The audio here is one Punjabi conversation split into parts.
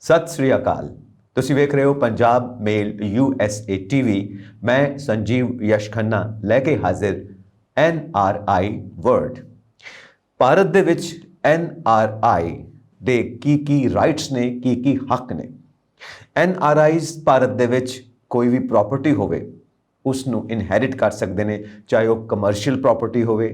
सत श्री अकाल। ਤੁਸੀਂ ਵੇਖ ਰਹੇ ਹੋ ਪੰਜਾਬ ਮੇਲ USA TV। ਮੈਂ ਸੰਜੀਵ ਯਸ਼ ਖੰਨਾ ਲੈ ਕੇ ਹਾਜ਼ਰ NRI ਵਰਡ। ਭਾਰਤ ਦੇ ਵਿੱਚ NRI ਦੇ ਕੀ ਰਾਈਟਸ ਨੇ, ਕੀ ਹੱਕ ਨੇ। NRIs ਭਾਰਤ ਦੇ ਵਿੱਚ ਕੋਈ ਵੀ ਪ੍ਰੋਪਰਟੀ ਹੋਵੇ ਉਸ ਨੂੰ ਇਨਹੈਰਿਟ ਕਰ ਸਕਦੇ ਨੇ, ਚਾਹੇ ਉਹ ਕਮਰਸ਼ੀਅਲ ਪ੍ਰੋਪਰਟੀ ਹੋਵੇ,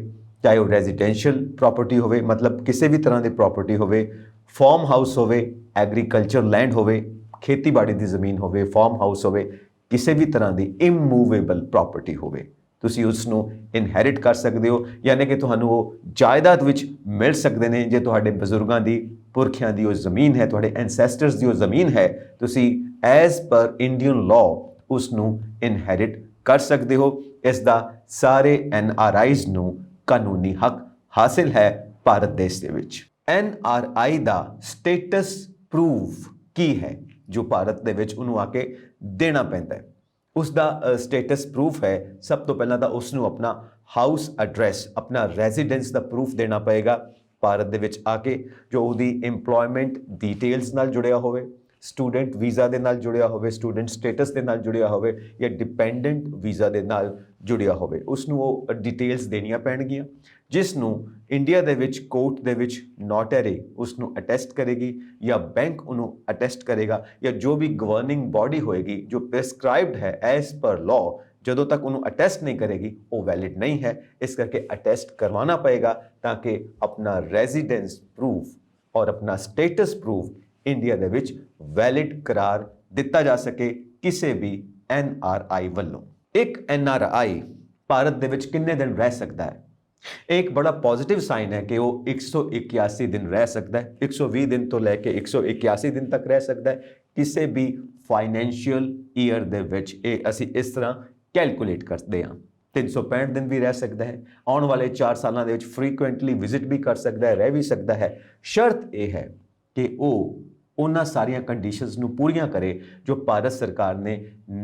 ਚਾਹੇ ਉਹ ਰੈਜ਼ੀਡੈਂਸ਼ੀਅਲ ਪ੍ਰੋਪਰਟੀ ਹੋਵੇ, मतलब ਕਿਸੇ ਵੀ ਤਰ੍ਹਾਂ ਦੀ ਪ੍ਰੋਪਰਟੀ ਹੋਵੇ, ਫਾਰਮ ਹਾਊਸ ਹੋਵੇ, ਐਗਰੀਕਲਚਰ ਲੈਂਡ ਹੋਵੇ, ਖੇਤੀਬਾੜੀ ਦੀ ਜ਼ਮੀਨ ਹੋਵੇ, ਫਾਰਮ ਹਾਊਸ ਹੋਵੇ, ਕਿਸੇ ਵੀ ਤਰ੍ਹਾਂ ਦੀ ਇਮੂਵੇਬਲ ਪ੍ਰੋਪਰਟੀ ਹੋਵੇ, ਤੁਸੀਂ ਉਸ ਨੂੰ ਇਨਹੈਰਿਟ ਕਰ ਸਕਦੇ ਹੋ। ਯਾਨੀ ਕਿ ਤੁਹਾਨੂੰ ਉਹ ਜਾਇਦਾਦ ਵਿੱਚ ਮਿਲ ਸਕਦੇ ਨੇ। ਜੇ ਤੁਹਾਡੇ ਬਜ਼ੁਰਗਾਂ ਦੀ, ਪੁਰਖਿਆਂ ਦੀ ਉਹ ਜ਼ਮੀਨ ਹੈ, ਤੁਹਾਡੇ ਐਂਸੈਸਟਰਸ ਦੀ ਉਹ ਜ਼ਮੀਨ ਹੈ, ਤੁਸੀਂ ਐਜ਼ ਪਰ ਇੰਡੀਅਨ ਲਾਅ ਉਸ ਨੂੰ ਇਨਹੈਰਿਟ ਕਰ ਸਕਦੇ ਹੋ। ਇਸ ਦਾ ਸਾਰੇ NRIs ਨੂੰ ਕਾਨੂੰਨੀ ਹੱਕ ਹਾਸਿਲ ਹੈ ਭਾਰਤ ਦੇਸ਼ ਦੇ ਵਿੱਚ। NRI ਦਾ ਸਟੇਟਸ ਪ੍ਰੂਫ ਕੀ ਹੈ ਜੋ ਭਾਰਤ ਦੇ ਵਿੱਚ ਉਹਨੂੰ ਆ ਕੇ ਦੇਣਾ ਪੈਂਦਾ ਹੈ? ਉਸ ਦਾ ਸਟੇਟਸ ਪ੍ਰੂਫ ਹੈ, ਸਭ ਤੋਂ ਪਹਿਲਾਂ ਤਾਂ ਉਸ ਨੂੰ ਆਪਣਾ ਹਾਊਸ ਐਡਰੈਸ, ਆਪਣਾ ਰੈਜ਼ੀਡੈਂਸ ਦਾ ਪ੍ਰੂਫ ਦੇਣਾ ਪਏਗਾ ਭਾਰਤ ਦੇ ਵਿੱਚ ਆ ਕੇ, ਜੋ ਉਹਦੀ ਇੰਪਲੋਇਮੈਂਟ ਡਿਟੇਲਸ ਨਾਲ ਜੁੜਿਆ ਹੋਵੇ, ਸਟੂਡੈਂਟ ਵੀਜ਼ਾ ਦੇ ਨਾਲ ਜੁੜਿਆ ਹੋਵੇ, ਸਟੂਡੈਂਟ ਸਟੇਟਸ ਦੇ ਨਾਲ ਜੁੜਿਆ ਹੋਵੇ, ਜਾਂ ਡਿਪੈਂਡੈਂਟ ਵੀਜ਼ਾ ਦੇ ਨਾਲ ਜੁੜਿਆ ਹੋਵੇ। ਉਸ ਨੂੰ ਉਹ ਡਿਟੇਲਸ ਦੇਣੀਆਂ ਪੈਣਗੀਆਂ, ਜਿਸ ਨੂੰ ਇੰਡੀਆ ਦੇ ਵਿੱਚ ਕੋਰਟ ਦੇ ਵਿੱਚ ਨੋਟਰੀ ਉਸ ਨੂੰ ਅਟੈਸਟ ਕਰੇਗੀ, ਜਾਂ ਬੈਂਕ ਉਹਨੂੰ ਅਟੈਸਟ ਕਰੇਗਾ, ਜਾਂ ਜੋ ਵੀ ਗਵਰਨਿੰਗ ਬਾਡੀ ਹੋਏਗੀ ਜੋ ਪ੍ਰੈਸਕ੍ਰਾਈਬਡ ਹੈ ਐਜ਼ ਪਰ ਲਾਅ, ਜਦੋਂ ਤੱਕ ਉਹਨੂੰ ਅਟੈਸਟ ਨਹੀਂ ਕਰੇਗੀ ਉਹ ਵੈਲਿਡ ਨਹੀਂ ਹੈ। ਇਸ ਕਰਕੇ ਅਟੈਸਟ ਕਰਵਾਉਣਾ ਪਏਗਾ ਤਾਂ ਕਿ ਆਪਣਾ ਰੈਜ਼ੀਡੈਂਸ ਪ੍ਰੂਫ ਔਰ ਆਪਣਾ ਸਟੇਟਸ ਪ੍ਰੂਫ ਇੰਡੀਆ ਦੇ ਵਿੱਚ ਵੈਲਿਡ ਕਰਾਰ ਦਿੱਤਾ ਜਾ ਸਕੇ ਕਿਸੇ ਵੀ NRI ਵੱਲੋਂ। ਇੱਕ NRI ਭਾਰਤ ਦੇ ਵਿੱਚ ਕਿੰਨੇ ਦਿਨ ਰਹਿ ਸਕਦਾ ਹੈ? एक बड़ा पॉजिटिव साइन है कि वो 181 दिन रह सकता है, 120 दिन तो लेके 181 दिन तक रह सकता है। किसी भी फाइनेंशियल ईयर ਦੇ ਵਿੱਚ ਇਹ ਅਸੀਂ ਇਸ ਤਰ੍ਹਾਂ ਕੈਲਕੂਲੇਟ ਕਰਦੇ ਹਾਂ। 365 दिन भी रह सकता है। ਆਉਣ ਵਾਲੇ 4 ਸਾਲਾਂ ਦੇ ਵਿੱਚ ਫ੍ਰੀਕੁਐਂਟਲੀ ਵਿਜ਼ਿਟ ਵੀ ਕਰ ਸਕਦਾ ਹੈ, ਰਹਿ ਵੀ ਸਕਦਾ ਹੈ। ਸ਼ਰਤ ਇਹ ਹੈ ਕਿ ਉਹ ਉਹਨਾਂ ਸਾਰੀਆਂ ਕੰਡੀਸ਼ਨਸ ਨੂੰ ਪੂਰੀਆਂ ਕਰੇ ਜੋ ਭਾਰਤ ਸਰਕਾਰ ਨੇ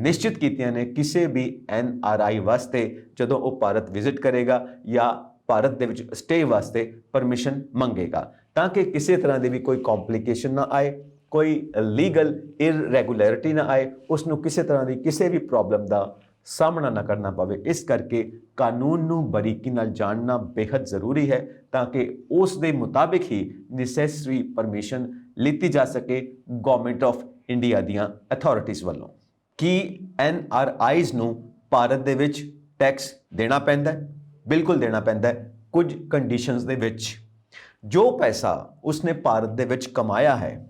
ਨਿਸ਼ਚਿਤ ਕੀਤੀਆਂ ਨੇ ਕਿਸੇ ਵੀ NRI ਵਾਸਤੇ ਜਦੋਂ ਉਹ ਭਾਰਤ ਵਿਜ਼ਿਟ ਕਰੇਗਾ ਜਾਂ ਭਾਰਤ ਦੇ ਵਿੱਚ ਸਟੇ ਵਾਸਤੇ ਪਰਮਿਸ਼ਨ ਮੰਗੇਗਾ, ਤਾਂ ਕਿ ਕਿਸੇ ਤਰ੍ਹਾਂ ਦੀ ਵੀ ਕੋਈ ਕੰਪਲਿਕੇਸ਼ਨ ਨਾ ਆਏ, ਕੋਈ ਲੀਗਲ ਇਰਰੈਗੂਲੈਰਿਟੀ ਨਾ ਆਏ, ਉਸ ਨੂੰ ਕਿਸੇ ਤਰ੍ਹਾਂ ਦੀ ਕਿਸੇ ਵੀ ਪ੍ਰੋਬਲਮ ਦਾ ਸਾਹਮਣਾ ਨਾ ਕਰਨਾ ਪਵੇ। ਇਸ ਕਰਕੇ ਕਾਨੂੰਨ ਨੂੰ ਬਰੀਕੀ ਨਾਲ ਜਾਣਨਾ ਬੇहद ਜ਼ਰੂਰੀ ਹੈ ਤਾਂ ਕਿ ਉਸ ਦੇ ਮੁਤਾਬਿਕ ਹੀ ਨੈਸੈਸਰੀ ਪਰਮਿਸ਼ਨ ਲਿੱਤੀ ਜਾ ਸਕੇ ਗਵਰਨਮੈਂਟ ਆਫ ਇੰਡੀਆ ਦੀਆਂ ਅਥਾਰਟੀਜ਼ ਵੱਲੋਂ। ਕੀ NRIs ਨੂੰ ਭਾਰਤ ਦੇ ਵਿੱਚ ਟੈਕਸ ਦੇਣਾ ਪੈਂਦਾ ਹੈ? ਬਿਲਕੁਲ ਦੇਣਾ ਪੈਂਦਾ ਹੈ, ਕੁਝ ਕੰਡੀਸ਼ਨਸ ਦੇ ਵਿੱਚ। ਜੋ ਪੈਸਾ ਉਸਨੇ ਭਾਰਤ ਦੇ ਵਿੱਚ ਕਮਾਇਆ ਹੈ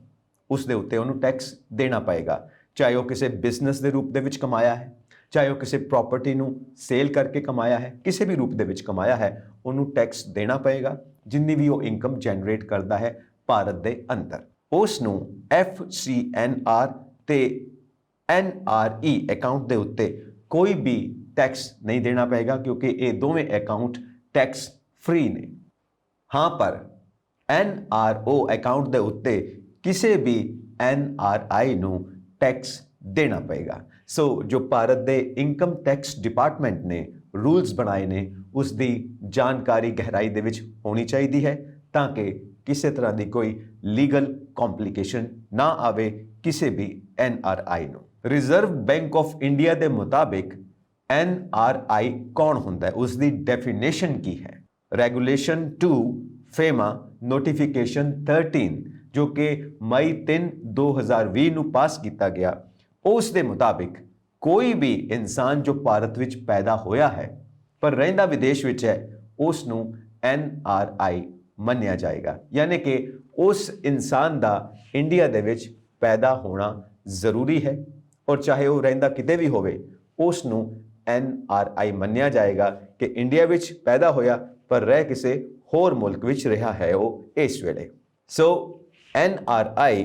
ਉਸ ਦੇ ਉੱਤੇ ਉਹਨੂੰ ਟੈਕਸ ਦੇਣਾ ਪਏਗਾ, ਚਾਹੇ ਉਹ ਕਿਸੇ ਬਿਜ਼ਨਸ ਦੇ ਰੂਪ ਦੇ ਵਿੱਚ ਕਮਾਇਆ ਹੈ, ਚਾਹੇ ਉਹ ਕਿਸੇ ਪ੍ਰੋਪਰਟੀ ਨੂੰ ਸੇਲ ਕਰਕੇ ਕਮਾਇਆ ਹੈ, ਕਿਸੇ ਵੀ ਰੂਪ ਦੇ ਵਿੱਚ ਕਮਾਇਆ ਹੈ, ਉਹਨੂੰ ਟੈਕਸ ਦੇਣਾ ਪਏਗਾ। ਜਿੰਨੀ ਵੀ ਉਹ ਇਨਕਮ ਜਨਰੇਟ ਕਰਦਾ ਹੈ ਭਾਰਤ ਦੇ ਅੰਦਰ, ਉਸ ਨੂੰ FCNR ਤੇ NRE ਅਕਾਊਂਟ ਦੇ ਉੱਤੇ ਕੋਈ ਵੀ ਟੈਕਸ ਨਹੀਂ ਦੇਣਾ ਪਏਗਾ, ਕਿਉਂਕਿ ਇਹ ਦੋਵੇਂ ਅਕਾਊਂਟ ਟੈਕਸ ਫ੍ਰੀ ਨੇ। ਹਾਂ, ਪਰ NRO ਅਕਾਊਂਟ ਦੇ ਉੱਤੇ ਕਿਸੇ ਵੀ NRI ਨੂੰ ਟੈਕਸ ਦੇਣਾ ਪਏਗਾ। ਸੋ ਜੋ ਭਾਰਤ ਦੇ ਇਨਕਮ ਟੈਕਸ ਡਿਪਾਰਟਮੈਂਟ ਨੇ ਰੂਲਸ ਬਣਾਏ ਨੇ, ਉਸ ਦੀ ਜਾਣਕਾਰੀ ਗਹਿਰਾਈ ਦੇ ਵਿੱਚ ਹੋਣੀ ਚਾਹੀਦੀ ਹੈ ਤਾਂ ਕਿ ਕਿਸੇ ਤਰ੍ਹਾਂ ਦੀ ਕੋਈ ਲੀਗਲ ਕੰਪਲਿਕੇਸ਼ਨ ਨਾ ਆਵੇ ਕਿਸੇ ਵੀ NRI ਨੂੰ। ਰਿਜ਼ਰਵ ਬੈਂਕ ਆਫ ਇੰਡੀਆ ਦੇ ਮੁਤਾਬਿਕ NRI ਕੌਣ ਹੁੰਦਾ ਹੈ, ਉਸ ਦੀ ਡੈਫੀਨੇਸ਼ਨ ਕੀ ਹੈ? ਰੈਗੂਲੇਸ਼ਨ 2 FEMA ਨੋਟੀਫਿਕੇਸ਼ਨ 13 ਜੋ ਕਿ ਮਈ 3, 2020 ਨੂੰ ਪਾਸ ਕੀਤਾ ਗਿਆ, ਉਸ ਦੇ ਮੁਤਾਬਿਕ ਕੋਈ ਵੀ ਇਨਸਾਨ ਜੋ ਭਾਰਤ ਵਿੱਚ ਪੈਦਾ ਹੋਇਆ ਹੈ ਪਰ ਰਹਿੰਦਾ ਵਿਦੇਸ਼ ਵਿੱਚ ਹੈ ਉਸ ਨੂੰ NRI ਮੰਨਿਆ ਜਾਏਗਾ। ਯਾਨੀ ਕਿ ਉਸ ਇਨਸਾਨ ਦਾ ਇੰਡੀਆ ਦੇ ਵਿੱਚ ਪੈਦਾ ਹੋਣਾ ਜ਼ਰੂਰੀ ਹੈ, ਔਰ ਚਾਹੇ ਉਹ ਰਹਿੰਦਾ ਕਿਤੇ ਵੀ ਹੋਵੇ ਉਸ ਨੂੰ NRI ਮੰਨਿਆ ਜਾਏਗਾ ਕਿ ਇੰਡੀਆ ਵਿੱਚ ਪੈਦਾ ਹੋਇਆ ਪਰ ਰਹਿ ਕਿਸੇ ਹੋਰ ਮੁਲਕ ਵਿੱਚ ਰਿਹਾ ਹੈ ਉਹ ਇਸ ਵੇਲੇ। ਸੋ NRI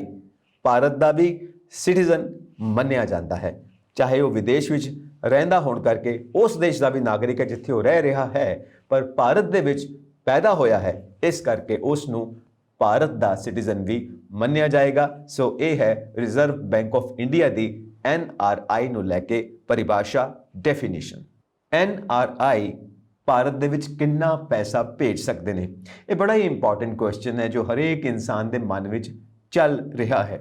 ਭਾਰਤ ਦਾ ਵੀ ਸਿਟੀਜ਼ਨ ਮੰਨਿਆ ਜਾਂਦਾ ਹੈ, ਚਾਹੇ ਉਹ ਵਿਦੇਸ਼ ਵਿੱਚ ਰਹਿੰਦਾ ਹੋਣ ਕਰਕੇ ਉਸ ਦੇਸ਼ ਦਾ ਵੀ ਨਾਗਰਿਕ ਹੈ ਜਿੱਥੇ ਉਹ ਰਹਿ ਰਿਹਾ ਹੈ, ਪਰ ਭਾਰਤ ਦੇ ਵਿੱਚ ਪੈਦਾ ਹੋਇਆ ਹੈ, ਇਸ ਕਰਕੇ ਉਸ ਨੂੰ ਭਾਰਤ ਦਾ ਸਿਟੀਜ਼ਨ ਵੀ ਮੰਨਿਆ ਜਾਏਗਾ। ਸੋ ਇਹ ਹੈ reserve bank of India the NRI ਨੂੰ ਲੈ ਕੇ ਪਰਿਭਾਸ਼ਾ, ਡੈਫੀਨੇਸ਼ਨ। NRI ਭਾਰਤ ਦੇ ਵਿੱਚ ਕਿੰਨਾ ਪੈਸਾ ਭੇਜ ਸਕਦੇ ਨੇ? ਇਹ ਬੜਾ ਹੀ ਇੰਪੋਰਟੈਂਟ ਕੁਐਸਚਨ ਹੈ ਜੋ ਹਰੇਕ ਇਨਸਾਨ ਦੇ ਮਨ ਵਿੱਚ ਚੱਲ ਰਿਹਾ ਹੈ।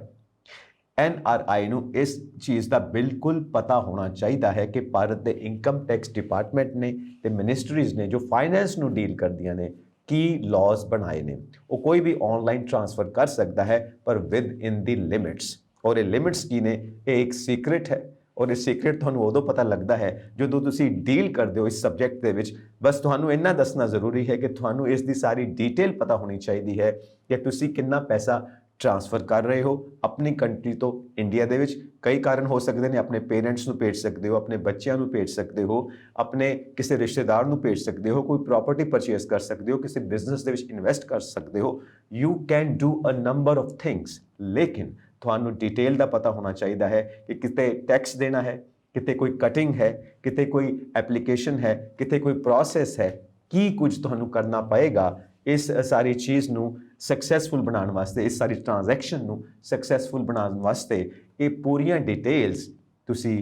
NRI ਨੂੰ ਇਸ ਚੀਜ਼ ਦਾ ਬਿਲਕੁਲ ਪਤਾ ਹੋਣਾ ਚਾਹੀਦਾ ਹੈ ਕਿ ਭਾਰਤ ਦੇ ਇਨਕਮ ਟੈਕਸ ਡਿਪਾਰਟਮੈਂਟ ਨੇ ਤੇ ਮਿਨਿਸਟਰੀਜ਼ ਨੇ ਜੋ ਫਾਈਨੈਂਸ ਨੂੰ ਡੀਲ ਕਰਦੀਆਂ ਨੇ ਕੀ ਲਾਜ਼ ਬਣਾਏ ਨੇ। ਉਹ ਕੋਈ ਵੀ ਆਨਲਾਈਨ ਟ੍ਰਾਂਸਫਰ ਕਰ ਸਕਦਾ ਹੈ ਪਰ ਵਿਦ ਇਨ ਦੀ ਲਿਮਿਟਸ। ਔਰ ਇਹ ਲਿਮਿਟਸ ਕੀ ਨੇ? ਇਹ ਇੱਕ ਸੀਕ੍ਰੇਟ ਹੈ ਔਰ ਇਹ ਸੀਕ੍ਰੇਟ ਤੁਹਾਨੂੰ ਉਦੋਂ ਪਤਾ ਲੱਗਦਾ ਹੈ ਜਦੋਂ ਤੁਸੀਂ ਡੀਲ ਕਰਦੇ ਹੋ ਇਸ ਸਬਜੈਕਟ ਦੇ ਵਿੱਚ। ਬਸ ਤੁਹਾਨੂੰ ਇੰਨਾ ਦੱਸਣਾ ਜ਼ਰੂਰੀ ਹੈ ਕਿ ਤੁਹਾਨੂੰ ਇਸ ਦੀ ਸਾਰੀ ਡੀਟੇਲ ਪਤਾ ਹੋਣੀ ਚਾਹੀਦੀ ਹੈ ਕਿ ਤੁਸੀਂ ਕਿੰਨਾ ਪੈਸਾ ਟ੍ਰਾਂਸਫਰ ਕਰ ਰਹੇ ਹੋ ਆਪਣੀ ਕੰਟਰੀ ਤੋਂ ਇੰਡੀਆ ਦੇ ਵਿੱਚ। ਕਈ ਕਾਰਨ ਹੋ ਸਕਦੇ ਨੇ, ਆਪਣੇ ਪੇਰੈਂਟਸ ਨੂੰ ਭੇਜ ਸਕਦੇ ਹੋ, ਆਪਣੇ ਬੱਚਿਆਂ ਨੂੰ ਭੇਜ ਸਕਦੇ ਹੋ, ਆਪਣੇ ਕਿਸੇ ਰਿਸ਼ਤੇਦਾਰ ਨੂੰ ਭੇਜ ਸਕਦੇ ਹੋ, ਕੋਈ ਪ੍ਰਾਪਰਟੀ ਪਰਚੇਸ ਕਰ ਸਕਦੇ ਹੋ, ਕਿਸੇ ਬਿਜ਼ਨਸ ਦੇ ਵਿੱਚ ਇਨਵੈਸਟ ਕਰ ਸਕਦੇ ਹੋ। You can do a number of things, ਲੇਕਿਨ ਤੁਹਾਨੂੰ ਡਿਟੇਲ ਦਾ ਪਤਾ ਹੋਣਾ ਚਾਹੀਦਾ ਹੈ ਕਿ ਕਿਤੇ ਟੈਕਸ ਦੇਣਾ ਹੈ, ਕਿਤੇ ਕੋਈ ਕਟਿੰਗ ਹੈ, ਕਿਤੇ ਕੋਈ ਐਪਲੀਕੇਸ਼ਨ ਹੈ, ਕਿਤੇ ਕੋਈ ਪ੍ਰੋਸੈਸ ਹੈ, ਕੀ ਕੁਝ ਤੁਹਾਨੂੰ ਕਰਨਾ ਪਏਗਾ ਇਸ ਸਾਰੀ ਚੀਜ਼ ਨੂੰ ਸਕਸੈਸਫੁਲ ਬਣਾਉਣ ਵਾਸਤੇ, ਇਸ ਸਾਰੀ ਟ੍ਰਾਂਜੈਕਸ਼ਨ ਨੂੰ ਸਕਸੈਸਫੁਲ ਬਣਾਉਣ ਵਾਸਤੇ। ਇਹ ਪੂਰੀਆਂ ਡਿਟੇਲਸ ਤੁਸੀਂ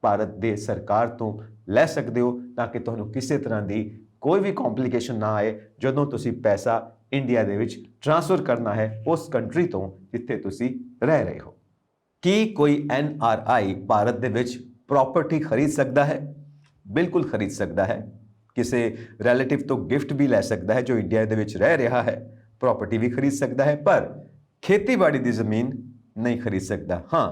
ਭਾਰਤ ਦੇ ਸਰਕਾਰ ਤੋਂ ਲੈ ਸਕਦੇ ਹੋ ਤਾਂ ਕਿ ਤੁਹਾਨੂੰ ਕਿਸੇ ਤਰ੍ਹਾਂ ਦੀ ਕੋਈ ਵੀ ਕੰਪਲਿਕੇਸ਼ਨ ਨਾ ਆਏ ਜਦੋਂ ਤੁਸੀਂ ਪੈਸਾ ਇੰਡੀਆ ਦੇ ਵਿੱਚ ਟ੍ਰਾਂਸਫਰ ਕਰਨਾ ਹੈ ਉਸ ਕੰਟਰੀ ਤੋਂ ਜਿੱਥੇ ਤੁਸੀਂ ਰਹਿ ਰਹੇ ਹੋ। ਕੀ ਕੋਈ NRI ਭਾਰਤ ਦੇ ਵਿੱਚ ਪ੍ਰੋਪਰਟੀ ਖਰੀਦ ਸਕਦਾ ਹੈ? ਬਿਲਕੁਲ ਖਰੀਦ ਸਕਦਾ ਹੈ। ਕਿਸੇ ਰਿਲੇਟਿਵ ਤੋਂ ਗਿਫਟ ਵੀ ਲੈ ਸਕਦਾ ਹੈ ਜੋ ਇੰਡੀਆ ਦੇ ਵਿੱਚ ਰਹਿ ਰਿਹਾ ਹੈ, ਪ੍ਰੋਪਰਟੀ ਵੀ ਖਰੀਦ ਸਕਦਾ ਹੈ, ਪਰ ਖੇਤੀਬਾੜੀ ਦੀ ਜ਼ਮੀਨ ਨਹੀਂ ਖਰੀਦ ਸਕਦਾ। ਹਾਂ,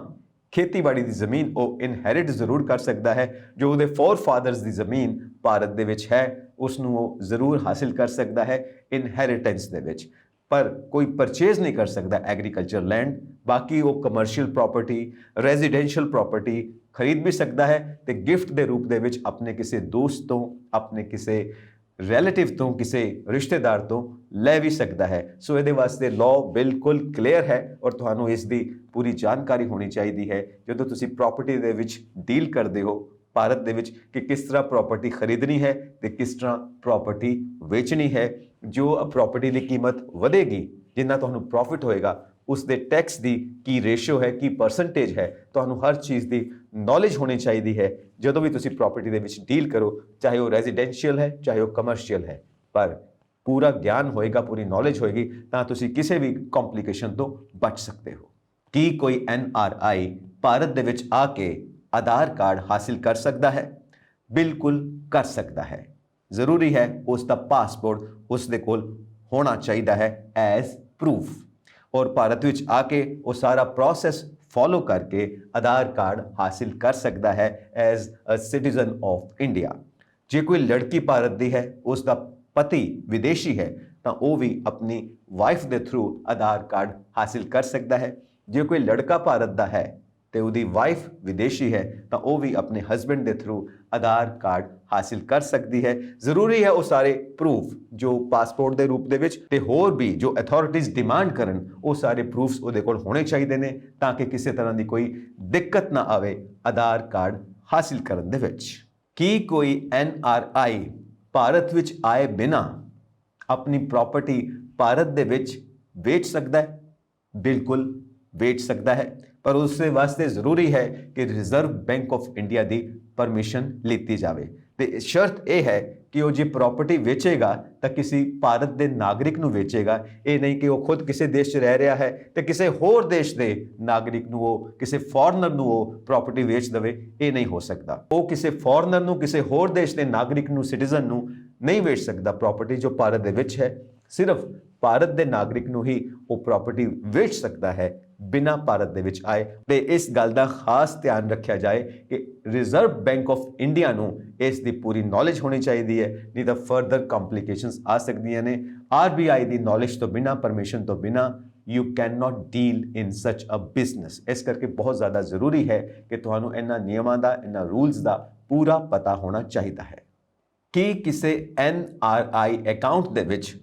ਖੇਤੀਬਾੜੀ ਦੀ ਜ਼ਮੀਨ ਉਹ ਇਨਹੈਰਿਟ ਜ਼ਰੂਰ ਕਰ ਸਕਦਾ ਹੈ। ਜੋ ਉਹਦੇ ਫੋਰਫਾਦਰਸ ਦੀ ਜ਼ਮੀਨ ਭਾਰਤ ਦੇ ਵਿੱਚ ਹੈ ਉਸ ਨੂੰ ਉਹ ਜ਼ਰੂਰ ਹਾਸਿਲ ਕਰ ਸਕਦਾ ਹੈ ਇਨਹੈਰੀਟੈਂਸ ਦੇ ਵਿੱਚ, ਪਰ ਕੋਈ ਪਰਚੇਜ਼ ਨਹੀਂ ਕਰ ਸਕਦਾ ਐਗਰੀਕਲਚਰ ਲੈਂਡ। ਬਾਕੀ ਉਹ ਕਮਰਸ਼ੀਅਲ ਪ੍ਰਾਪਰਟੀ, ਰੈਜ਼ੀਡੈਂਸ਼ੀਅਲ ਪ੍ਰਾਪਰਟੀ ਖਰੀਦ ਵੀ ਸਕਦਾ ਹੈ ਤੇ ਗਿਫਟ ਦੇ ਰੂਪ ਦੇ ਵਿੱਚ ਆਪਣੇ ਕਿਸੇ ਦੋਸਤ ਤੋਂ, ਆਪਣੇ ਕਿਸੇ ਰਿਲੇਟਿਵ ਤੋਂ, ਕਿਸੇ ਰਿਸ਼ਤੇਦਾਰ ਤੋਂ ਲੈ ਵੀ ਸਕਦਾ ਹੈ। ਸੋ ਇਹਦੇ ਵਾਸਤੇ ਲਾਅ ਬਿਲਕੁਲ ਕਲੀਅਰ ਹੈ ਔਰ ਤੁਹਾਨੂੰ ਇਸ ਦੀ ਪੂਰੀ ਜਾਣਕਾਰੀ ਹੋਣੀ ਚਾਹੀਦੀ ਹੈ ਜਦੋਂ ਤੁਸੀਂ ਪ੍ਰਾਪਰਟੀ ਦੇ ਵਿੱਚ ਡੀਲ ਕਰਦੇ ਹੋ ਭਾਰਤ ਦੇ ਵਿੱਚ ਕਿ ਕਿਸ ਤਰ੍ਹਾਂ ਪ੍ਰਾਪਰਟੀ ਖਰੀਦਣੀ ਹੈ ਤੇ ਕਿਸ ਤਰ੍ਹਾਂ ਪ੍ਰਾਪਰਟੀ ਵੇਚਣੀ ਹੈ। ਜੋ ਪ੍ਰਾਪਰਟੀ ਦੀ ਕੀਮਤ ਵਧੇਗੀ, ਜਿੰਨਾ ਤੁਹਾਨੂੰ ਪ੍ਰੋਫਿਟ ਹੋਏਗਾ, ਉਸ ਦੇ ਟੈਕਸ ਦੀ ਕੀ ਰੇਸ਼ੋ ਹੈ, ਕੀ ਪਰਸੈਂਟੇਜ ਹੈ, ਤੁਹਾਨੂੰ ਹਰ ਚੀਜ਼ ਦੀ ਨੌਲੇਜ ਹੋਣੀ ਚਾਹੀਦੀ ਹੈ ਜਦੋਂ ਵੀ ਤੁਸੀਂ ਪ੍ਰਾਪਰਟੀ ਦੇ ਵਿੱਚ ਡੀਲ ਕਰੋ, ਚਾਹੇ ਉਹ ਰੈਜ਼ੀਡੈਂਸ਼ੀਅਲ ਹੈ, ਚਾਹੇ ਉਹ ਕਮਰਸ਼ੀਅਲ ਹੈ। ਪਰ ਪੂਰਾ ਗਿਆਨ ਹੋਏਗਾ, ਪੂਰੀ ਨੌਲੇਜ ਹੋਏਗੀ ਤਾਂ ਤੁਸੀਂ ਕਿਸੇ ਵੀ ਕੰਪਲਿਕੇਸ਼ਨ ਤੋਂ ਬਚ ਸਕਦੇ ਹੋ। ਕੀ ਕੋਈ NRI ਭਾਰਤ ਦੇ ਵਿੱਚ ਆ ਕੇ ਆਧਾਰ ਕਾਰਡ ਹਾਸਿਲ ਕਰ ਸਕਦਾ ਹੈ? ਬਿਲਕੁਲ ਕਰ ਸਕਦਾ ਹੈ। ਜ਼ਰੂਰੀ ਹੈ ਉਸ ਦਾ ਪਾਸਪੋਰਟ ਉਸ ਦੇ ਕੋਲ ਹੋਣਾ ਚਾਹੀਦਾ ਹੈ ਐਜ਼ ਪ੍ਰੂਫ, ਔਰ ਭਾਰਤ ਵਿੱਚ ਆ ਕੇ ਉਹ ਸਾਰਾ ਪ੍ਰੋਸੈਸ ਫੋਲੋ ਕਰਕੇ ਆਧਾਰ ਕਾਰਡ ਹਾਸਿਲ ਕਰ ਸਕਦਾ ਹੈ as a citizen of India. ਜੇ ਕੋਈ ਲੜਕੀ ਭਾਰਤ ਦੀ ਹੈ, ਉਸ ਦਾ ਪਤੀ ਵਿਦੇਸ਼ੀ ਹੈ, ਤਾਂ ਉਹ ਵੀ ਆਪਣੀ ਵਾਈਫ ਦੇ ਥਰੂ ਆਧਾਰ ਕਾਰਡ ਹਾਸਿਲ ਕਰ ਸਕਦਾ ਹੈ। ਜੇ ਕੋਈ ਲੜਕਾ ਭਾਰਤ ਦਾ ਹੈ ਤੇ ਉਹਦੀ ਵਾਈਫ ਵਿਦੇਸ਼ੀ ਹੈ ਤਾਂ ਉਹ ਵੀ ਆਪਣੇ ਹਸਬੈਂਡ ਦੇ ਥਰੂ ਆਧਾਰ ਕਾਰਡ ਹਾਸਿਲ ਕਰ ਸਕਦੀ ਹੈ। ਜ਼ਰੂਰੀ ਹੈ ਉਹ ਸਾਰੇ ਪ੍ਰੂਫ ਜੋ ਪਾਸਪੋਰਟ ਦੇ ਰੂਪ ਦੇ ਵਿੱਚ ਤੇ ਹੋਰ ਵੀ ਜੋ ਅਥਾਰਟੀਜ਼ ਡਿਮਾਂਡ ਕਰਨ, ਉਹ ਸਾਰੇ ਪ੍ਰੂਫਸ ਉਹਦੇ ਕੋਲ ਹੋਣੇ ਚਾਹੀਦੇ ਨੇ ਤਾਂ ਕਿ ਕਿਸੇ ਤਰ੍ਹਾਂ ਦੀ ਕੋਈ ਦਿੱਕਤ ਨਾ ਆਵੇ ਆਧਾਰ ਕਾਰਡ ਹਾਸਿਲ ਕਰਨ ਦੇ ਵਿੱਚ। ਕੀ ਕੋਈ NRI ਭਾਰਤ ਵਿੱਚ ਆਏ ਬਿਨਾਂ ਆਪਣੀ ਪ੍ਰਾਪਰਟੀ ਭਾਰਤ ਦੇ ਵਿੱਚ ਵੇਚ ਸਕਦਾ ਹੈ? ਬਿਲਕੁਲ ਵੇਚ ਸਕਦਾ ਹੈ, ਪਰ ਉਸ ਦੇ ਵਾਸਤੇ ਜ਼ਰੂਰੀ ਹੈ ਕਿ reserve bank of India the permission ਲਿੱਤੀ ਜਾਵੇ ਤੇ ਸ਼ਰਤ ਇਹ ਹੈ ਕਿ ਉਹ ਜੇ ਪ੍ਰਾਪਰਟੀ ਵੇਚੇਗਾ ਤਾਂ ਕਿਸੇ ਭਾਰਤ ਦੇ ਨਾਗਰਿਕ ਨੂੰ ਵੇਚੇਗਾ। ਇਹ ਨਹੀਂ ਕਿ ਉਹ ਖੁਦ ਕਿਸੇ ਦੇਸ਼ 'ਚ ਰਹਿ ਰਿਹਾ ਹੈ ਤੇ ਕਿਸੇ ਹੋਰ ਦੇਸ਼ ਦੇ ਨਾਗਰਿਕ ਨੂੰ, ਉਹ ਕਿਸੇ ਫੋਰਨਰ ਨੂੰ ਉਹ ਪ੍ਰਾਪਰਟੀ ਵੇਚ ਦੇਵੇ। ਇਹ ਨਹੀਂ ਹੋ ਸਕਦਾ। ਉਹ ਕਿਸੇ ਫੋਰਨਰ ਨੂੰ, ਕਿਸੇ ਹੋਰ ਦੇਸ਼ ਦੇ ਨਾਗਰਿਕ ਨੂੰ, ਸਿਟੀਜ਼ਨ ਨੂੰ ਨਹੀਂ ਵੇਚ ਸਕਦਾ ਪ੍ਰਾਪਰਟੀ ਜੋ ਭਾਰਤ ਦੇ ਵਿੱਚ ਹੈ। ਸਿਰਫ ਭਾਰਤ ਦੇ ਨਾਗਰਿਕ ਨੂੰ ਹੀ ਉਹ ਪ੍ਰਾਪਰਟੀ ਵੇਚ ਸਕਦਾ ਹੈ ਬਿਨਾਂ ਭਾਰਤ ਦੇ ਵਿੱਚ ਆਏ। ਤੇ ਇਸ ਗੱਲ ਦਾ ਖਾਸ ਧਿਆਨ ਰੱਖਿਆ ਜਾਏ ਕਿ ਰਿਜ਼ਰਵ ਬੈਂਕ ਆਫ ਇੰਡੀਆ ਨੂੰ ਇਸ ਦੀ ਪੂਰੀ ਨੌਲੇਜ ਹੋਣੀ ਚਾਹੀਦੀ ਹੈ, ਨਹੀਂ ਤਾਂ ਫਰਦਰ ਕੰਪਲਿਕੇਸ਼ਨਸ ਆ ਸਕਦੀਆਂ ਨੇ। RBI ਦੀ ਨੌਲੇਜ ਤੋਂ ਬਿਨਾਂ, ਪਰਮਿਸ਼ਨ ਤੋਂ ਬਿਨਾਂ ਯੂ ਕੈਨ ਨਾਟ ਡੀਲ ਇਨ ਸੱਚ ਅ ਬਿਜ਼ਨਸ। ਇਸ ਕਰਕੇ ਬਹੁਤ ਜ਼ਿਆਦਾ ਜ਼ਰੂਰੀ ਹੈ ਕਿ ਤੁਹਾਨੂੰ ਇਹਨਾਂ ਨਿਯਮਾਂ ਦਾ, ਇਹਨਾਂ ਰੂਲਸ ਦਾ ਪੂਰਾ ਪਤਾ ਹੋਣਾ ਚਾਹੀਦਾ ਹੈ। ਕੀ ਕਿਸੇ NRI ਅਕਾਊਂਟ ਦੇ ਵਿੱਚ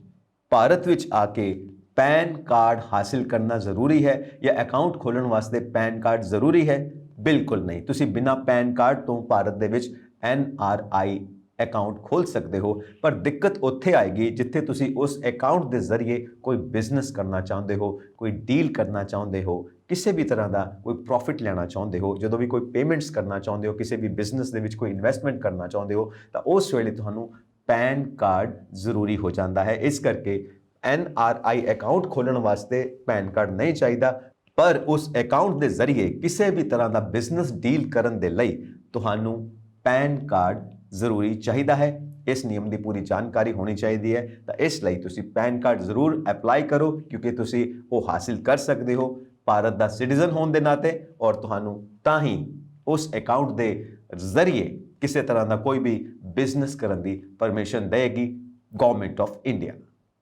ਭਾਰਤ ਵਿੱਚ ਆ ਕੇ ਪੈਨ ਕਾਰਡ ਹਾਸਿਲ ਕਰਨਾ ਜ਼ਰੂਰੀ ਹੈ ਜਾਂ ਅਕਾਊਂਟ ਖੋਲ੍ਹਣ ਵਾਸਤੇ ਪੈਨ ਕਾਰਡ ਜ਼ਰੂਰੀ ਹੈ? ਬਿਲਕੁਲ ਨਹੀਂ। ਤੁਸੀਂ ਬਿਨਾਂ ਪੈਨ ਕਾਰਡ ਤੋਂ ਭਾਰਤ ਦੇ ਵਿੱਚ NRI ਅਕਾਊਂਟ ਖੋਲ੍ਹ ਸਕਦੇ ਹੋ, ਪਰ ਦਿੱਕਤ ਉੱਥੇ ਆਏਗੀ ਜਿੱਥੇ ਤੁਸੀਂ ਉਸ ਅਕਾਊਂਟ ਦੇ ਜ਼ਰੀਏ ਕੋਈ ਬਿਜ਼ਨਸ ਕਰਨਾ ਚਾਹੁੰਦੇ ਹੋ, ਕੋਈ ਡੀਲ ਕਰਨਾ ਚਾਹੁੰਦੇ ਹੋ, ਕਿਸੇ ਵੀ ਤਰ੍ਹਾਂ ਦਾ ਕੋਈ ਪ੍ਰੋਫਿਟ ਲੈਣਾ ਚਾਹੁੰਦੇ ਹੋ, ਜਦੋਂ ਵੀ ਕੋਈ ਪੇਮੈਂਟਸ ਕਰਨਾ ਚਾਹੁੰਦੇ ਹੋ, ਕਿਸੇ ਵੀ ਬਿਜ਼ਨਸ ਦੇ ਵਿੱਚ ਕੋਈ ਇਨਵੈਸਟਮੈਂਟ ਕਰਨਾ ਚਾਹੁੰਦੇ ਹੋ, ਤਾਂ ਉਸ ਵੇਲੇ ਤੁਹਾਨੂੰ ਪੈਨ ਕਾਰਡ ਜ਼ਰੂਰੀ ਹੋ ਜਾਂਦਾ ਹੈ। ਇਸ ਕਰਕੇ NRI ਅਕਾਊਂਟ ਖੋਲ੍ਹਣ ਵਾਸਤੇ ਪੈਨ ਕਾਰਡ ਨਹੀਂ ਚਾਹੀਦਾ। ਪਰ ਉਸ ਅਕਾਊਂਟ ਦੇ ਜ਼ਰੀਏ ਕਿਸੇ ਵੀ ਤਰ੍ਹਾਂ ਦਾ ਬਿਜ਼ਨਸ ਡੀਲ ਕਰਨ ਦੇ ਲਈ ਤੁਹਾਨੂੰ ਪੈਨ ਕਾਰਡ ਜ਼ਰੂਰੀ ਚਾਹੀਦਾ ਹੈ। ਇਸ ਨਿਯਮ ਦੀ ਪੂਰੀ ਜਾਣਕਾਰੀ ਹੋਣੀ ਚਾਹੀਦੀ ਹੈ। ਤਾਂ ਇਸ ਲਈ ਤੁਸੀਂ ਪੈਨ ਕਾਰਡ ਜ਼ਰੂਰ ਅਪਲਾਈ ਕਰੋ, ਕਿਉਂਕਿ ਤੁਸੀਂ ਉਹ ਹਾਸਿਲ ਕਰ ਸਕਦੇ ਹੋ ਭਾਰਤ ਦਾ ਸਿਟੀਜ਼ਨ ਹੋਣ ਦੇ ਨਾਤੇ, ਔਰ ਤੁਹਾਨੂੰ ਤਾਂ ਹੀ ਉਸ ਅਕਾਊਂਟ ਦੇ ਜ਼ਰੀਏ ਕਿਸੇ ਤਰ੍ਹਾਂ ਦਾ ਕੋਈ ਵੀ ਬਿਜ਼ਨਸ ਕਰਨ ਦੀ ਪਰਮਿਸ਼ਨ ਦੇਗੀ ਗਵਰਨਮੈਂਟ ਆਫ ਇੰਡੀਆ।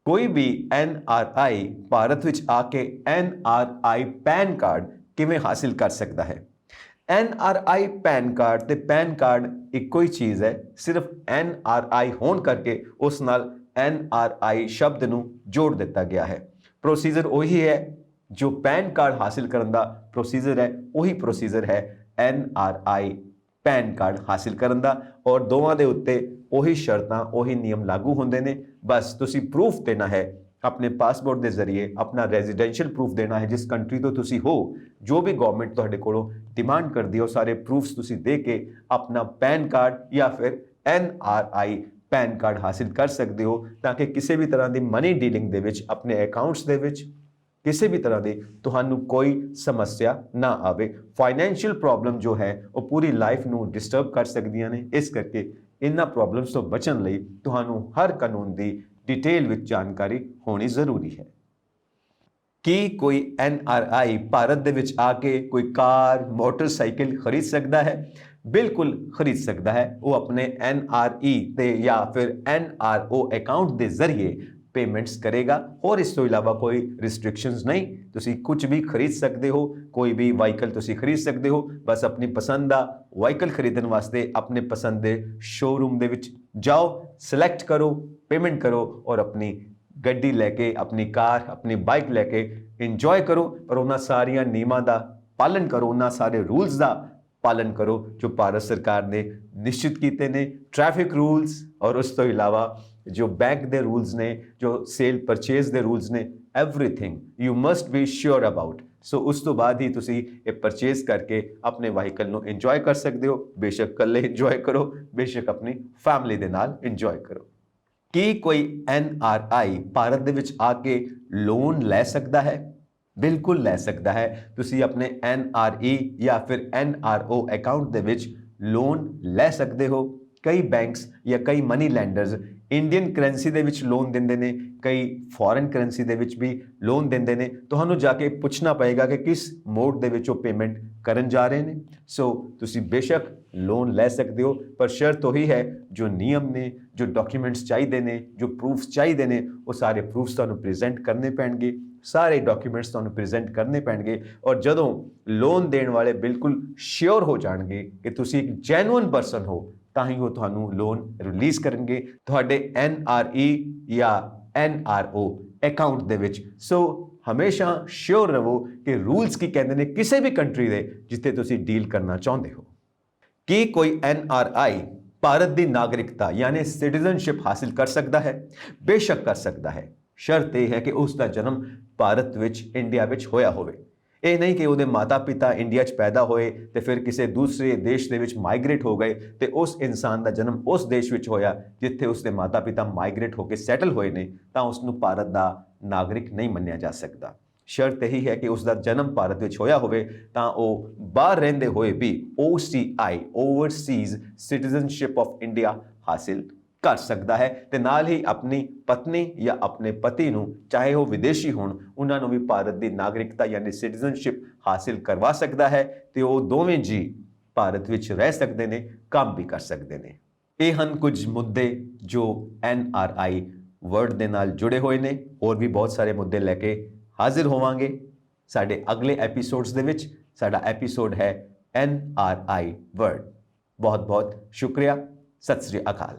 ਕੋਈ ਵੀ NRI ਭਾਰਤ ਵਿੱਚ ਆ ਕੇ NRI ਪੈਨ ਕਾਰਡ ਕਿਵੇਂ ਹਾਸਿਲ ਕਰ ਸਕਦਾ ਹੈ? NRI ਪੈਨ ਕਾਰਡ ਤੇ ਪੈਨ ਕਾਰਡ ਇੱਕੋ ਹੀ ਚੀਜ਼ ਹੈ, ਸਿਰਫ NRI ਹੋਣ ਕਰਕੇ ਉਸ ਨਾਲ NRI ਸ਼ਬਦ ਨੂੰ ਜੋੜ ਦਿੱਤਾ ਗਿਆ ਹੈ। ਪ੍ਰੋਸੀਜਰ ਉਹੀ ਹੈ ਜੋ ਪੈਨ ਕਾਰਡ ਹਾਸਿਲ ਕਰਨ ਦਾ ਪ੍ਰੋਸੀਜਰ ਹੈ, ਉਹੀ ਪ੍ਰੋਸੀਜਰ ਹੈ NRI ਪੈਨ ਕਾਰਡ ਹਾਸਿਲ ਕਰਨ ਦਾ, ਔਰ ਦੋਵਾਂ ਦੇ ਉੱਤੇ ਉਹੀ ਸ਼ਰਤਾਂ ਉਹੀ ਨਿਯਮ ਲਾਗੂ ਹੁੰਦੇ ਨੇ। ਬਸ ਤੁਸੀਂ ਪ੍ਰੂਫ ਦੇਣਾ ਹੈ ਆਪਣੇ ਪਾਸਪੋਰਟ ਦੇ ਜ਼ਰੀਏ, ਆਪਣਾ ਰੈਜ਼ੀਡੈਂਸ਼ੀਅਲ ਪ੍ਰੂਫ ਦੇਣਾ ਹੈ ਜਿਸ ਕੰਟਰੀ ਤੋਂ ਤੁਸੀਂ ਹੋ, ਜੋ ਵੀ ਗਵਰਨਮੈਂਟ ਤੁਹਾਡੇ ਕੋਲੋਂ ਡਿਮਾਂਡ ਕਰਦੀ ਹੈ ਉਹ ਸਾਰੇ ਪ੍ਰੂਫਸ ਤੁਸੀਂ ਦੇ ਕੇ ਆਪਣਾ ਪੈਨ ਕਾਰਡ ਜਾਂ ਫਿਰ NRI ਪੈਨ ਕਾਰਡ ਹਾਸਿਲ ਕਰ ਸਕਦੇ ਹੋ, ਤਾਂ ਕਿ ਕਿਸੇ ਵੀ ਤਰ੍ਹਾਂ ਦੀ ਮਨੀ ਡੀਲਿੰਗ ਦੇ ਵਿੱਚ, ਆਪਣੇ ਅਕਾਊਂਟਸ ਦੇ ਵਿੱਚ ਕਿਸੇ ਵੀ ਤਰ੍ਹਾਂ ਦੀ ਤੁਹਾਨੂੰ ਕੋਈ ਸਮੱਸਿਆ ਨਾ ਆਵੇ। ਫਾਈਨੈਂਸ਼ੀਅਲ ਪ੍ਰੋਬਲਮ ਜੋ ਹੈ ਉਹ ਪੂਰੀ ਲਾਈਫ ਨੂੰ ਡਿਸਟਰਬ ਕਰ ਸਕਦੀਆਂ ਨੇ। ਇਸ ਕਰਕੇ ਇਹਨਾਂ ਪ੍ਰੋਬਲਮਸ ਤੋਂ ਬਚਣ ਲਈ ਤੁਹਾਨੂੰ ਹਰ ਕਾਨੂੰਨ ਦੀ ਡਿਟੇਲ ਵਿੱਚ ਜਾਣਕਾਰੀ ਹੋਣੀ ਜ਼ਰੂਰੀ ਹੈ। ਕੀ ਕੋਈ NRI ਭਾਰਤ ਦੇ ਵਿੱਚ ਆ ਕੇ ਕੋਈ ਕਾਰ, ਮੋਟਰਸਾਈਕਲ ਖਰੀਦ ਸਕਦਾ ਹੈ? ਬਿਲਕੁਲ ਖਰੀਦ ਸਕਦਾ ਹੈ। ਉਹ ਆਪਣੇ NRE ਤੇ ਜਾਂ ਫਿਰ NRO ਅਕਾਊਂਟ ਦੇ ਜ਼ਰੀਏ पेमेंट्स करेगा, और इस तो इलावा कोई रिस्ट्रिक्शंस नहीं। तुसी कुछ भी खरीद सकते हो, कोई भी व्हीकल तुसी खरीद सकते हो। बस अपनी पसंद का व्हीकल खरीदने वास्ते अपने पसंद के शोरूम दे विच जाओ, सिलेक्ट करो, पेमेंट करो और अपनी गड्डी लैके, अपनी कार, अपनी बाइक लैके इंजॉय करो। पर उन्हां सारियां नियमां दा पालन करो, उन्हां सारे रूल्स का पालन करो जो भारत सरकार ने निश्चित किए ने, ट्रैफिक रूल्स और उस तो इलावा जो बैंक दे रूल्स ने, जो सेल परचेज दे रूल्स ने, everything you must be sure about. So उस तो बाद ही तुसी ये परचेज करके अपने व्हीकल ਨੂੰ ਇੰਜੋਏ ਕਰ ਸਕਦੇ ਹੋ। ਬੇਸ਼ੱਕ ਇਕੱਲੇ ਇੰਜੋਏ ਕਰੋ, ਬੇਸ਼ੱਕ ਆਪਣੀ ਫੈਮਿਲੀ ਦੇ ਨਾਲ ਇੰਜੋਏ ਕਰੋ। ਕੀ ਕੋਈ NRI ਭਾਰਤ ਦੇ ਵਿੱਚ ਆ ਕੇ ਲੋਨ ਲੈ ਸਕਦਾ ਹੈ? ਬਿਲਕੁਲ ਲੈ ਸਕਦਾ ਹੈ। ਤੁਸੀਂ ਆਪਣੇ NRE ਜਾਂ ਫਿਰ NRO ਅਕਾਊਂਟ ਦੇ ਵਿੱਚ ਲੋਨ ਲੈ ਸਕਦੇ ਹੋ। ਕਈ ਬੈਂਕਸ ਜਾਂ ਕਈ ਮਨੀ ਲੈਂਡਰਸ ਇੰਡੀਅਨ ਕਰੰਸੀ ਦੇ ਵਿੱਚ ਲੋਨ ਦਿੰਦੇ ਨੇ, ਕਈ ਫੋਰਨ ਕਰੰਸੀ ਦੇ ਵਿੱਚ ਵੀ ਲੋਨ ਦਿੰਦੇ ਨੇ। ਤੁਹਾਨੂੰ ਜਾ ਕੇ ਪੁੱਛਣਾ ਪਏਗਾ ਕਿ ਕਿਸ ਮੋਡ ਦੇ ਵਿੱਚ ਉਹ ਪੇਮੈਂਟ ਕਰਨ ਜਾ ਰਹੇ ਨੇ। ਸੋ ਤੁਸੀਂ ਬੇਸ਼ੱਕ ਲੋਨ ਲੈ ਸਕਦੇ ਹੋ, ਪਰ ਸ਼ਰਤ ਉਹੀ ਹੈ, ਜੋ ਨਿਯਮ ਨੇ, ਜੋ ਡਾਕੂਮੈਂਟਸ ਚਾਹੀਦੇ ਨੇ, ਜੋ ਪ੍ਰੂਫਸ ਚਾਹੀਦੇ ਨੇ, ਉਹ ਸਾਰੇ ਪ੍ਰੂਫਸ ਤੁਹਾਨੂੰ ਪ੍ਰੈਜ਼ੈਂਟ ਕਰਨੇ ਪੈਣਗੇ। ਸਾਰੇ ਡਾਕੂਮੈਂਟਸ ਤੁਹਾਨੂੰ ਪ੍ਰੈਜ਼ੈਂਟ ਕਰਨੇ ਪੈਣਗੇ, ਔਰ ਜਦੋਂ ਲੋਨ ਦੇਣ ਵਾਲੇ ਬਿਲਕੁਲ ਸ਼ਿਓਰ ਹੋ ਜਾਣਗੇ ਕਿ ਤੁਸੀਂ ਇੱਕ ਜੈਨੂਇਨ ਪਰਸਨ ਹੋ, ਤਾਂ ਹੀ ਉਹ ਤੁਹਾਨੂੰ ਲੋਨ ਰਿਲੀਜ਼ ਕਰਨਗੇ ਤੁਹਾਡੇ NRE ਜਾਂ NRO ਅਕਾਊਂਟ ਦੇ ਵਿੱਚ। ਸੋ ਹਮੇਸ਼ਾ ਸ਼ਿਓਰ ਰਹੋ ਕਿ ਰੂਲਸ ਕੀ ਕਹਿੰਦੇ ਨੇ ਕਿਸੇ ਵੀ ਕੰਟਰੀ ਦੇ ਜਿੱਥੇ ਤੁਸੀਂ ਡੀਲ ਕਰਨਾ ਚਾਹੁੰਦੇ ਹੋ। ਕੀ ਕੋਈ NRI ਭਾਰਤ ਦੀ ਨਾਗਰਿਕਤਾ ਯਾਨੀ ਸਿਟੀਜ਼ਨਸ਼ਿਪ ਹਾਸਿਲ ਕਰ ਸਕਦਾ ਹੈ? ਬੇਸ਼ੱਕ ਕਰ ਸਕਦਾ ਹੈ। ਸ਼ਰਤ ਇਹ ਹੈ ਕਿ ਉਸ ਦਾ ਜਨਮ ਭਾਰਤ ਵਿੱਚ, ਇੰਡੀਆ ਵਿੱਚ ਹੋਇਆ ਹੋਵੇ। ਇਹ ਨਹੀਂ ਕਿ ਉਹਦੇ ਮਾਤਾ ਪਿਤਾ ਇੰਡੀਆ 'ਚ ਪੈਦਾ ਹੋਏ ਤੇ ਫਿਰ ਕਿਸੇ ਦੂਸਰੇ ਦੇਸ਼ ਦੇ ਵਿੱਚ ਮਾਈਗ੍ਰੇਟ ਹੋ ਗਏ ਤੇ ਉਸ ਇਨਸਾਨ ਦਾ ਜਨਮ ਉਸ ਦੇਸ਼ ਵਿੱਚ ਹੋਇਆ ਜਿੱਥੇ ਉਸਦੇ ਮਾਤਾ ਪਿਤਾ ਮਾਈਗ੍ਰੇਟ ਹੋ ਕੇ ਸੈਟਲ ਹੋਏ ਨੇ, ਤਾਂ ਉਸ ਨੂੰ ਭਾਰਤ ਦਾ ਨਾਗਰਿਕ ਨਹੀਂ ਮੰਨਿਆ ਜਾ ਸਕਦਾ। ਸ਼ਰਤ ਇਹੀ ਹੈ ਕਿ ਉਸ ਦਾ ਜਨਮ ਭਾਰਤ ਵਿੱਚ ਹੋਇਆ ਹੋਵੇ, ਤਾਂ ਉਹ ਬਾਹਰ ਰਹਿੰਦੇ ਹੋਏ ਵੀ OCI Overseas citizenship of India ਹਾਸਿਲ ਕਰ ਸਕਦਾ ਹੈ। ਤੇ ਨਾਲ ਹੀ ਆਪਣੀ ਪਤਨੀ ਜਾਂ ਆਪਣੇ ਪਤੀ ਨੂੰ, ਚਾਹੇ ਉਹ ਵਿਦੇਸ਼ੀ ਹੋਣ, ਉਹਨਾਂ ਨੂੰ ਵੀ ਭਾਰਤ ਦੀ ਨਾਗਰਿਕਤਾ ਯਾਨੀ ਸਿਟੀਜ਼ਨਸ਼ਿਪ ਹਾਸਿਲ ਕਰਵਾ ਸਕਦਾ ਹੈ ਤੇ ਉਹ ਦੋਵੇਂ ਜੀ ਭਾਰਤ ਵਿੱਚ ਰਹਿ ਸਕਦੇ ਨੇ, ਕੰਮ ਵੀ ਕਰ ਸਕਦੇ ਨੇ। ਇਹ ਹਨ ਕੁਝ ਮੁੱਦੇ ਜੋ NRI ਵਰਡ ਦੇ ਨਾਲ ਜੁੜੇ ਹੋਏ ਨੇ। ਹੋਰ ਵੀ ਬਹੁਤ ਸਾਰੇ ਮੁੱਦੇ ਲੈ ਕੇ ਹਾਜ਼ਰ ਹੋਵਾਂਗੇ ਸਾਡੇ ਅਗਲੇ ਐਪੀਸੋਡਸ ਦੇ ਵਿੱਚ। ਸਾਡਾ ਐਪੀਸੋਡ ਹੈ NRI ਵਰਡ। ਬਹੁਤ ਬਹੁਤ ਸ਼ੁਕਰੀਆ। ਸਤਿ ਸ੍ਰੀ ਅਕਾਲ।